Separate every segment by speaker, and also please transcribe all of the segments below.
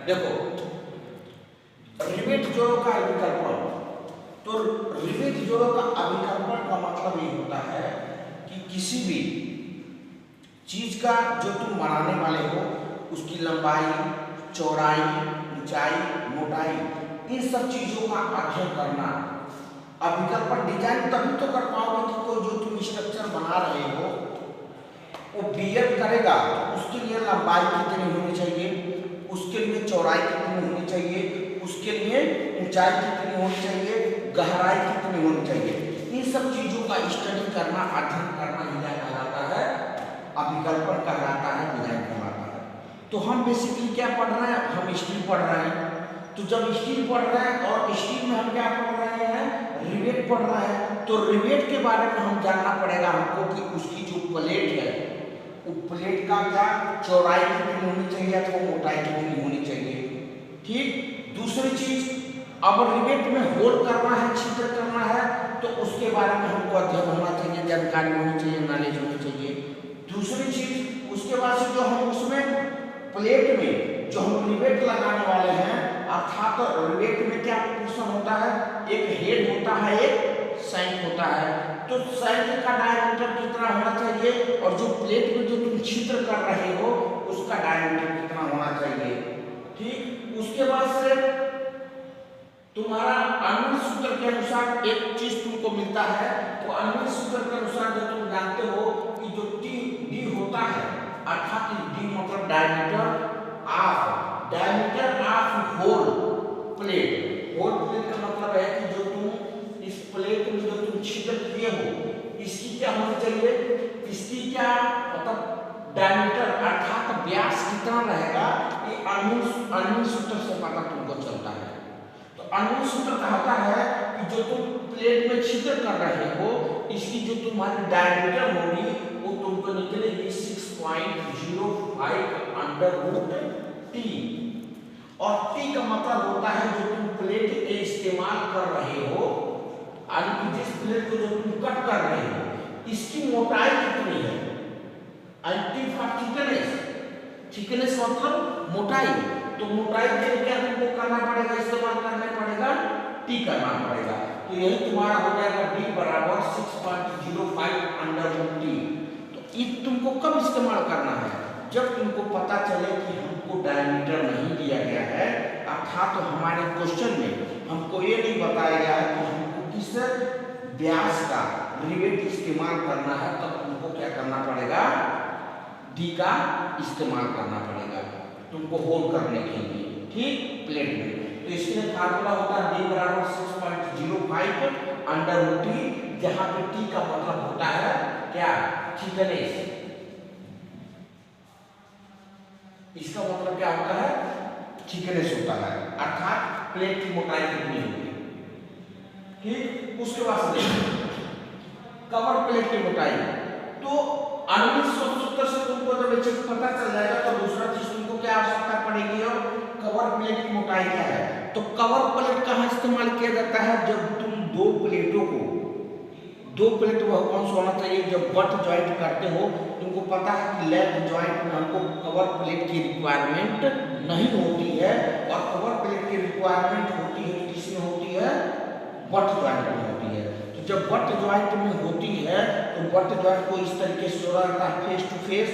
Speaker 1: देखो रिवेट जोड़ों का अभिकल्पन, तो रिवेट जोड़ों का अभिकल्पन का मतलब ये होता है कि किसी भी चीज का जो तुम बनाने वाले हो उसकी लंबाई, चौड़ाई, ऊंचाई, मोटाई, इन सब चीजों का अध्ययन करना। अभिकल्पन डिजाइन तभी तो कर पाओगे कि कोई जो तुम स्ट्रक्चर बना रहे हो वो बियर करेगा तो उसके लिए लंबाई कितनी होनी चाहिए, उसके लिए चौड़ाई कितनी होनी चाहिए, उसके लिए ऊंचाई कितनी होनी चाहिए, गहराई कितनी होनी चाहिए, इन सब चीजों का स्टडी करना, अध्ययन करना डिजाइन कहलाता है, अभिकल्पन कहलाता है, डिजाइन कहलाता है। तो हम बेसिकली क्या पढ़ रहे हैं, हम स्टील पढ़ रहे हैं। तो जब स्टील पढ़ रहे हैं और स्टील में हम क्या पढ़ रहे हैं, रिवेट पढ़ रहे हैं, तो रिवेट के बारे में हम जानना पड़ेगा हमको कि उसकी जो प्लेट है वो प्लेट का क्या चौड़ाई कितनी होनी चाहिए अथवा मोटाई कितनी होनी चाहिए। ठीक। दूसरी चीज, अब रिवेट में होल करना है, छिद्र करना है, तो उसके बारे में हमको अध्ययन होना चाहिए, जानकारी होनी चाहिए, नॉलेज होनी चाहिए। दूसरी चीज, उसके बाद से जो हम उसमें प्लेट में जो हम रिवेट लगाने वाले हैं, अर्थात रिवेट में क्या पोर्शन होता है, एक हेड होता है, एक सैंक होता है। तो सैंक का डायमीटर कितना होना चाहिए और जो प्लेट में जो तुम छिद्र कर रहे हो उसका डायमीटर कितना होना चाहिए। ठीक। उसके बाद से तुम्हारा अन्वय सूत्र के अनुसार एक चीज तुमको मिलता है, तो अन्वय सूत्र के अनुसार जो तुम जानते हो कि जो डी होता है, अर्थात डी मतलब diameter of hole plate. Hole plate का मतलब है कि जो तुम इस प्लेट में जो तुम छिद्र किए हो इसकी क्या होनी चाहिए, इसकी क्या मतलब डायमीटर अर्थात व्यास कितना रहेगा, ये अन्वय सूत्र से पता तुमको चलता है। तो अन्वय सूत्र कहता है कि जो तुम प्लेट में छिद्र कर रहे हो इसकी जो तुम्हारी डायमीटर होगी वो तुमको निकलेगी 6.05 अंडर रूट टी। और टी का मतलब होता है जो तुम प्लेट के इस्तेमाल कर रहे हो, जिस प्लेट को जो तुम कट कर रहे हो इसकी मोटाई कितनी है, थिकनेस मतलब मोटाई। तो मोटाई के लिए क्या तुमको करना पड़ेगा, इस्तेमाल करना पड़ेगा, टी करना पड़ेगा। तो यही तुम्हारा हो जाएगा डी बराबर 6.05 अंडर रूट टी। तो ये तुमको कब इस्तेमाल करना है, जब तुमको पता चले कि हमको डायमीटर नहीं दिया गया है, अर्थात तो हमारे क्वेश्चन में हमको ये नहीं बताया गया है कि हमको किस व्यास का रिवेट इस्तेमाल करना है, तब तुमको क्या करना पड़ेगा, डी का इस्तेमाल करना पड़ेगा तुमको होल करने के लिए। ठीक। प्लेट में तो इसके लिए फार्मूला होता है डी बराबर 6.05 अंडर रूट टी, जहां पे टी का मतलब होता है क्या, थिकनेस। इसका मतलब क्या होता है, थिकनेस होता है, अर्थात प्लेट की मोटाई कितनी होगी। ठीक। उसके बाद कवर प्लेट की मोटाई, तो अन्वय सूत्र से तुमको जब ये चीज पता चल जाएगा तो दूसरा चीज तुमको क्या आवश्यकता पड़ेगी, और कवर प्लेट की मोटाई क्या है। तो कवर प्लेट कहाँ इस्तेमाल किया जाता है, जब तुम दो प्लेट वह कौन सा होना चाहिए, जब बट ज्वाइंट करते हो, तुमको पता है कि लेग ज्वाइंट में हमको कवर प्लेट की रिक्वायरमेंट नहीं होती है, और कवर प्लेट की रिक्वायरमेंट होती है किसमें होती है, बट ज्वाइंट में होती है। तो जब बट ज्वाइंट में होती है तो बट ज्वाइंट को इस तरीके से जोड़ा जाता है फेस टू फेस,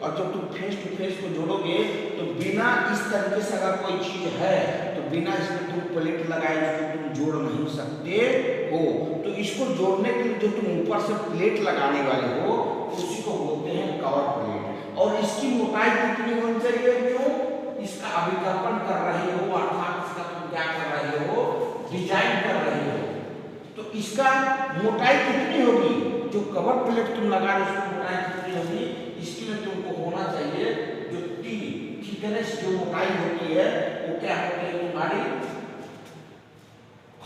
Speaker 1: और जब तुम फेस टू फेस को जोड़ोगे तो बिना इस तरीके से अगर कोई चीज है तो बिना इसमें तुम प्लेट लगाए उसको तुम जोड़ नहीं सकते हो। तो इसको जोड़ने के लिए जो तुम ऊपर से प्लेट लगाने वाले हो उसी को बोलते हैं कवर प्लेट। और इसकी मोटाई कितनी होनी चाहिए, क्यों, इसका अभिकल्पन कर रहे हो, अर्थात इसका तुम क्या कर रहे हो, डिजाइन कर रहे हो, तो इसका मोटाई कितनी होगी, जो कवर प्लेट तुम लगा रहे हो उसकी मोटाई कितनी होगी, इसके लिए तुमको होना चाहिए जो टी थिकनेस जो मोटाई होती है वो क्या होती है तुम्हारी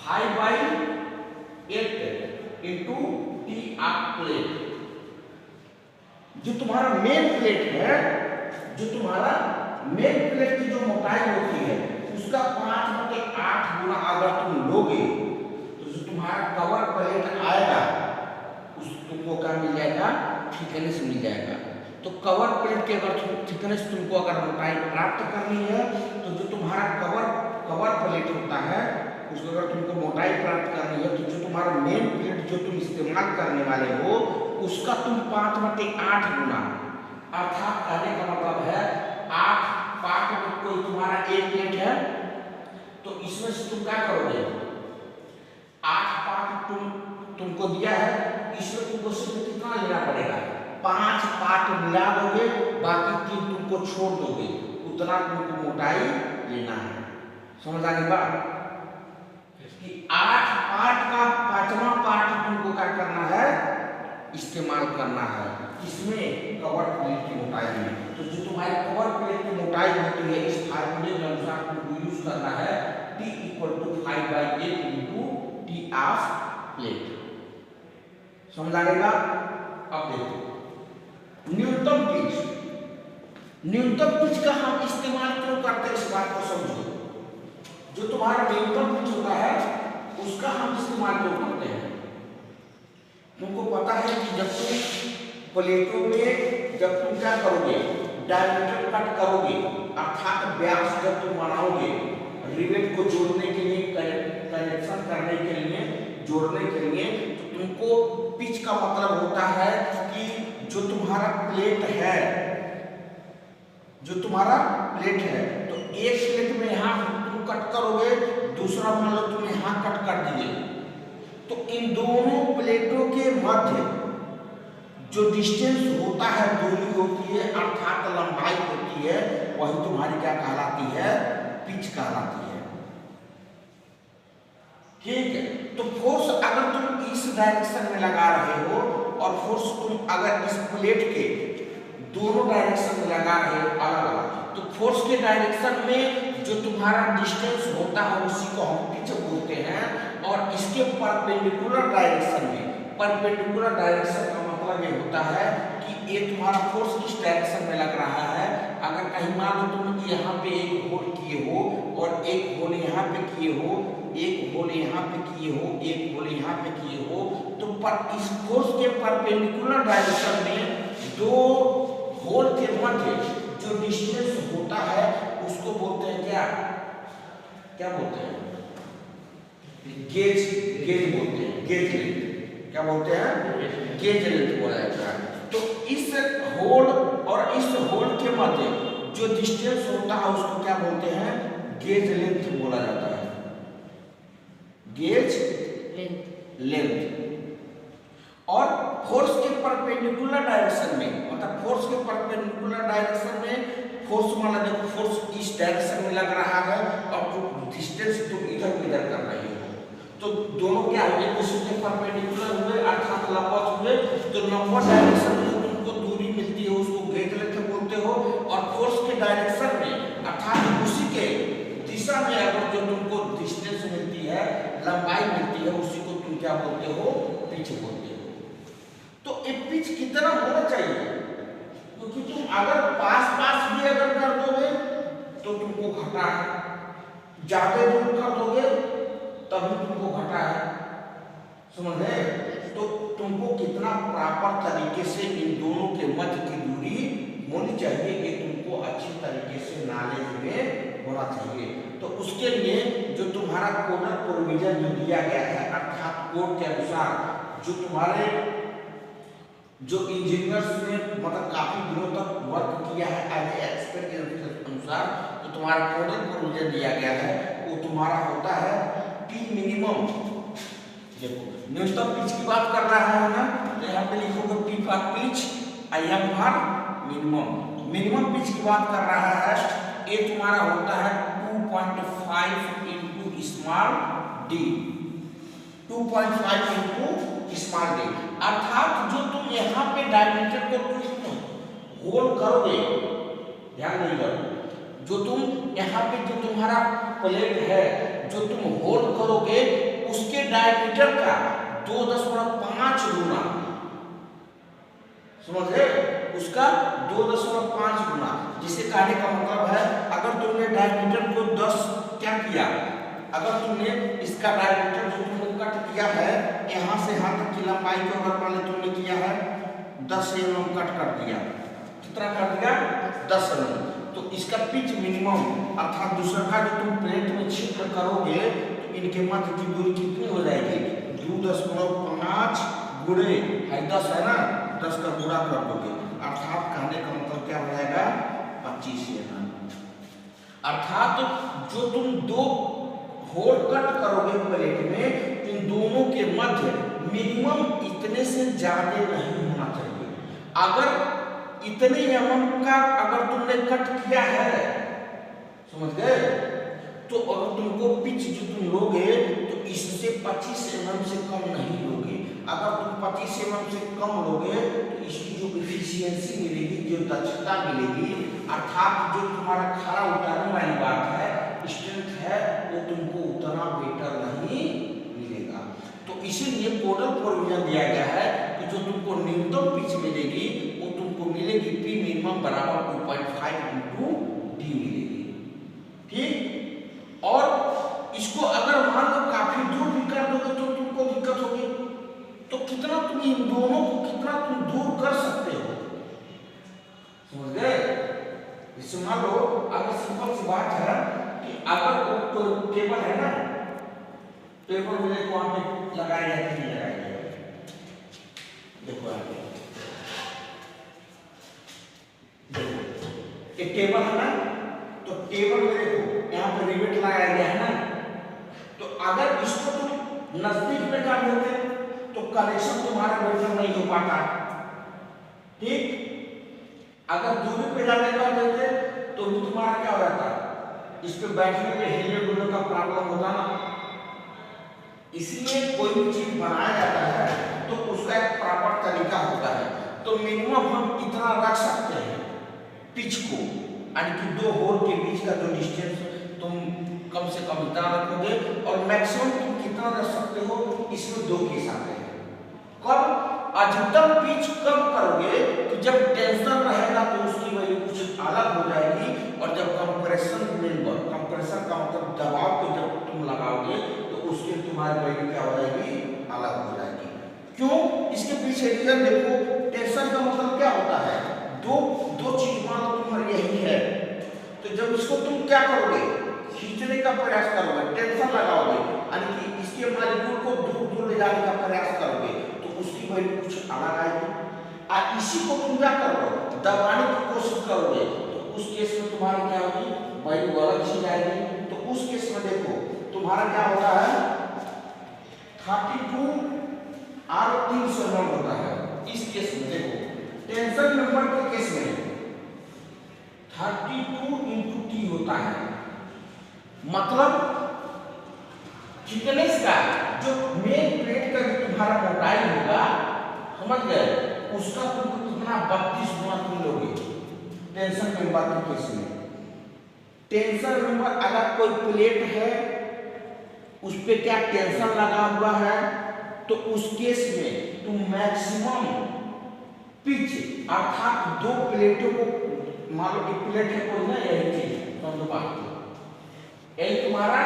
Speaker 1: 5/8 इंटू टी ऑफ प्लेट। जो तुम्हारा मेन प्लेट है, जो तुम्हारा मेन प्लेट की जो मोटाई होती है उसका 5/8 गुना अगर तुम लोगे तो जो तुम्हारा कवर प्लेट आएगा उस तुमको क्या मिल जाएगा, थिकनेस मिल जाएगा। तो कवर प्लेट की अगर थिकनेस तुमको अगर मोटाई प्राप्त करनी है तो जो तुम्हारा अगर तुमको मोटाई प्राप्त करनी है तो जो तुम्हारा मेन प्लेट जो तुम इस्तेमाल करने वाले हो उसका तुम 5/8 गुना, अर्थात कहने का मतलब है 8 पार्ट में कोई तुम्हारा एक प्लेट है तो इसमें से तुम क्या करोगे, 8 पार्ट तुमको दिया है, इसमें तुमको सिर्फ कितना लेना पड़ेगा, 5 पार्ट मिला दोगे, बाकी 3 तुमको छोड़ दोगे, उतना तुमको मोटाई लेना है। समझ आ गई बात कि 8 पार्ट का 5वां पार्ट तुमको क्या करना है, इस्तेमाल करना है, इसमें कवर प्लेट की मोटाई में। तो जो तुम्हारी कवर प्लेट की मोटाई होती है इस फार्मूले के अनुसार तुमको यूज करना है T = 5/8 × T ऑफ प्लेट। समझ आ गई बात। अब देखो न्यूनतम पिच का हम इस्तेमाल क्यों करते हैं, इस बात को समझो। जो तुम्हारा न्यूनतम पिच होता है उसका हम इस्तेमाल क्यों करते हैं, तुमको पता है कि जब तुम प्लेटों में जब तुम क्या करोगे, डायमीटर कट करोगे, अर्थात व्यास जब तुम बनाओगे रिवेट को जोड़ने के लिए, कनेक्शन करने के लिए, जोड़ने के लिए, तो तुमको पिच का मतलब होता है कि जो तुम्हारा प्लेट है, जो तुम्हारा प्लेट है, तो एक प्लेट में यहाँ तुम कट करोगे, दूसरा मान लो तुम यहाँ कट कर दिए, तो इन दोनों प्लेटों के मध्य जो डिस्टेंस होता है, दूरी होती है, अर्थात लंबाई होती है, वही तुम्हारी क्या कहलाती है, पिच कहलाती है। ठीक है, तो फोर्स अगर तुम इस डायरेक्शन में लगा रहे हो और फोर्स तुम अगर इस प्लेट के दोनों डायरेक्शन में लगा रहे हो अलग अलग, तो फोर्स के डायरेक्शन में जो तुम्हारा डिस्टेंस होता है उसी को हम पिच बोलते हैं, और इसके परपेंडिकुलर डायरेक्शन में, परपेंडिकुलर डायरेक्शन का मतलब ये होता है कि ये तुम्हारा फोर्स किस डायरेक्शन में लग रहा है। अगर कहीं मान लो तुम यहाँ पे एक होल किए हो और एक होल यहाँ पे किए हो, एक होल यहाँ पे किए हो, एक होल यहाँ पे किए हो, तो इस फोर्स के परपेंडिकुलर डायरेक्शन में दो होल के मध्य जो डिस्टेंस होता है उसको बोलते हैं क्या, क्या बोलते हैं, गेज बोलते हैं, गेज लेंथ। क्या बोलते हैं, गेज लेंथ बोला जाता है। तो इस होल और इस होल के मध्य जो डिस्टेंस होता है उसको क्या बोलते हैं, गेज लेंथ बोला जाता है, गेज लेंथ। और फोर्स के परपेंडिकुलर डायरेक्शन में, मतलब फोर्स के परपेंडिकुलर डायरेक्शन में फोर्स वाला देखो, फोर्स इस डायरेक्शन में लग रहा है और जो डिस्टेंस तुम इधर कर रहे हो, तो दोनों क्या हुए, एक दूसरे के परपेंडिकुलर हुए, अर्थात लंबवत हुए, तो लंबवत डायरेक्शन में तुमको दूरी मिलती है उसको गेज लेंथ बोलते हो, और फोर्स के डायरेक्शन में अर्थात उसी के दिशा में अगर जो तुमको डिस्टेंस मिलती है, लंबाई मिलती है, उसी को तुम क्या बोलते हो, पिच बोलते हो। तो एक पिच कितना होना चाहिए, क्योंकि तुम अगर पास भी अगर कर दोगे तो तुमको घटा है, ज्यादा दूर कर दोगे तभी तुमको घटा है, समझे। तो तुमको कितना प्रॉपर तरीके से इन दोनों के मध्य की दूरी होनी चाहिए, ये तुमको अच्छी तरीके से नॉलेज में होना चाहिए। तो उसके लिए जो तुम्हारा कोडर प्रोविजन जो दिया गया है, अर्थात कोड के अनुसार जो तुम्हारे जो इंजीनियर्स ने मतलब काफी दिनों तक वर्क किया है एज एक्सपीरियंस के अनुसार, तो तुम्हारा कोडर प्रोविजन दिया गया है वो तुम्हारा होता है T मिनिमम। देखो न्यूनतम पिच की बात कर रहा है ना, तो यहाँ पे लिखोगे T for pitch, I M for minimum. Minimum pitch की बात कर रहा है, ये तुम्हारा होता है 2.5 into small d, 2.5 into small d, अर्थात जो तुम यहाँ पे डायमीटर को तुम होल करोगे, ध्यान देगा, जो तुम यहाँ पे जो तुम्हारा प्लेट है जो तुम होल करोगे उसके डायमीटर का 2.5 गुना, समझ गए, उसका 2.5 गुना। जिसे कहने का मतलब है अगर तुमने डायमीटर को 10 क्या किया, अगर तुमने इसका डायमीटर जो तुमने कट किया है यहाँ से यहाँ तक की लंबाई को अगर मान लो तुमने किया है 10 mm कट कर दिया, कितना कर दिया, 10 mm, तो इसका पिच मिनिमम अर्थात दूसरा का जो तुम प्लेट में छिद्र करोगे तो इनके मध्य की दूरी कितनी हो जाएगी? 2.5 गुणे 10 है ना, 10 का गुणा कर दोगे, अर्थात कहने का मतलब क्या हो जाएगा? 25 mm। अर्थात जो तुम दो होल कट करोगे प्लेट में, इन दोनों के मध्य मिनिमम इतने से ज्यादा नहीं होना चाहिए। अगर इतने mm का अगर तुमने कट किया है, समझ गए, तो अगर तुमको पिच जो तुम लोगे तो इससे 25 mm से कम नहीं लोगे। अगर तुम 25 mm से कम लोगे तो इसकी जो एफिशिएंसी मिलेगी, जो दक्षता मिलेगी, अर्थात जो तुम्हारा खरा उतारने वाली बात है, स्ट्रेंथ है, वो तुमको उतना बेटर नहीं मिलेगा। तो इसीलिए कोडल प्रोविजन दिया गया है कि जो तुमको न्यूनतम पिच मिलेगी वो तुमको मिलेगी पी मिनिमम बराबर 2.5 इंटू डी मिलेगी, ठीक। और इसको अगर मान लो काफी दूर भी कर दोगे तो तुमको दिक्कत होगी। तो कितना तुम इन दोनों को कितना तुम दूर कर सकते हो, समझ गए? इससे मान लो अगर सिंपल सी बात है कि अगर वो तो टेबल है ना, टेबल में देखो वहां पे लगाया जाए कि नहीं लगाया जाए, देखो एक टेबल है ना, तो टेबल में देखो यहाँ पे रिवेट लगाया गया है ना, तो अगर इसको तुम नजदीक में कर देते तो कनेक्शन तुम्हारा बेटर नहीं हो पाता, ठीक। अगर दूरी पे जाने कर देते तो भी तुम्हारा क्या हो जाता, इस पे बैठने में हिले डुलने का प्रॉब्लम होता ना। इसलिए कोई भी चीज बनाया जाता है तो उसका एक प्रॉपर तरीका होता है। तो मिनिमम हम इतना रख सकते हैं पिच को, यानी कि दो होल के बीच का जो डिस्टेंस तुम कम से कम इतना रखोगे, और मैक्सिमम तुम कितना रख सकते हो, इसमें दो केस आते हैं। कब? अधिकतम पिच कब करोगे कि जब टेंशन रहेगा तो उसकी वैल्यू कुछ अलग हो जाएगी, और जब कंप्रेशन मेंबर, कंप्रेशन का मतलब दबाव को जब तुम लगाओगे तो उसके तुम्हारी वैल्यू क्या हो जाएगी? अलग हो जाएगी। क्यों? इसके पीछे रीजन देखो। टेंशन का मतलब क्या होता है? दो चीज मान लो तुम्हारी यही है, तो जब इसको तुम क्या करोगे? खींचने का प्रयास करोगे, टेंशन लगाओगे, यानी कि इसके मॉलिक्यूल को दूर दूर ले जाने का प्रयास करोगे, तो उसकी वैल्यू कुछ अलग आएगी। और इसी को तुम क्या करोगे? दबाने की कोशिश करोगे, तो उस केस में तुम्हारी क्या होगी? वैल्यू अलग सी जाएगी। तो उस केस में देखो तुम्हारा क्या होता है? 32 और 300 नॉट होता है। इस केस में देखो टेंशन मेंबर के केस में 32 इंटू टी होता है, मतलब थिकनेस का जो मेन प्लेट का जो तुम्हारा मोटाई होगा, समझ गए, उसका तुम कितना 32 गुना तुम लोगे टेंशन मेंबर के केस में। टेंशन मेंबर अगर कोई प्लेट है उस पे क्या टेंशन लगा हुआ है, तो उस केस में तुम मैक्सिमम पिच, अर्थात दो प्लेटों को, मान लो एक प्लेट है कोई ना, यही चीज समझो बात, यही तुम्हारा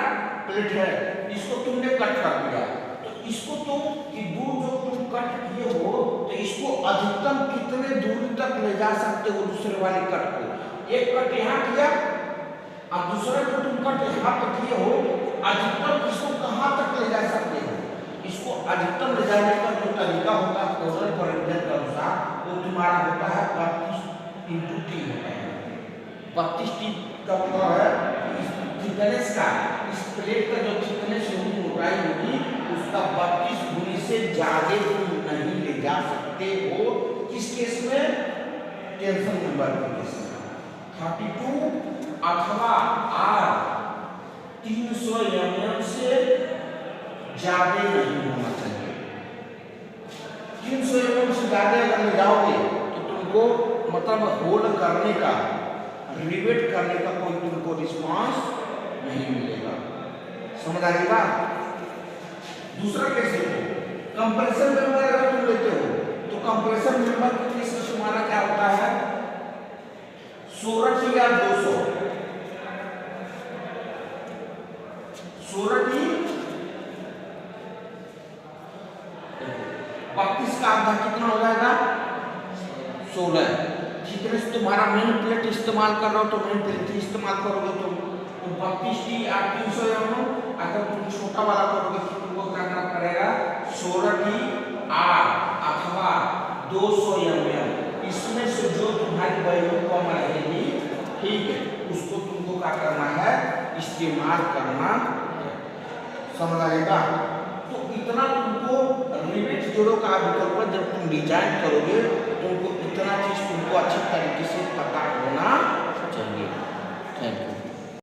Speaker 1: प्लेट है, इसको तुमने कट कर दिया, तो इसको तुम कि दूर जो तुम कट किए हो तो इसको अधिकतम कितने दूरी तक ले जा सकते हो दूसरे वाले कट को। एक कट यहाँ किया और दूसरा जो तुम कट यहाँ पर किए हो, अधिकतम इसको कहाँ तक ले जा सकते हो? इसको अधिकतम ले जाने का जो तरीका होता है कोडल प्रोविजन के अनुसार, वो तुम्हारा होता है 32 इंटू टी होता है। 32 टी का मतलब है थिकनेस का, इस प्लेट का जो थिकनेस होगी, मोटाई होगी, उसका 32 गुने से ज्यादा तुम नहीं ले जा सकते हो। किस केस में? टेंशन मेंबर के केस में 32 अथवा आर 300 mm से ज्यादा नहीं होना चाहिए। 300 mm से ज्यादा अगर ले जाओगे तो तुमको मतलब होल्ड करने का, रिवेट करने का कोई तुमको रिस्पांस नहीं मिलेगा। समझ आ गई बात? दूसरा केस देखो, कंप्रेशन मेंबर अगर तुम लेते हो तो कंप्रेशन मेंबर के केस में तुम्हारा क्या होता है? 16 टी या 200, 16 टी 32 का आधा कितना हो जाएगा? 16। थिकनेस तुम्हारा मेन प्लेट इस्तेमाल कर रहा हो तो मेन प्लेट इस्तेमाल करोगे तो 32 टी 300 mm, अगर तुम छोटा वाला करोगे तो तुमको क्या करना पड़ेगा 16T R अथवा 200 mm, इसमें से जो तुम्हारी वैल्यू कम रहेगी, ठीक है, उसको तुमको क्या करना है, इस्तेमाल करना है। समझ आएगा? तो इतना तुमको रिवेट जोड़ों का विकल्प जब तुम डिजाइन करोगे तुमको इतना चीज तुमको अच्छी तरीके से पता होना चाहिए। Thank you.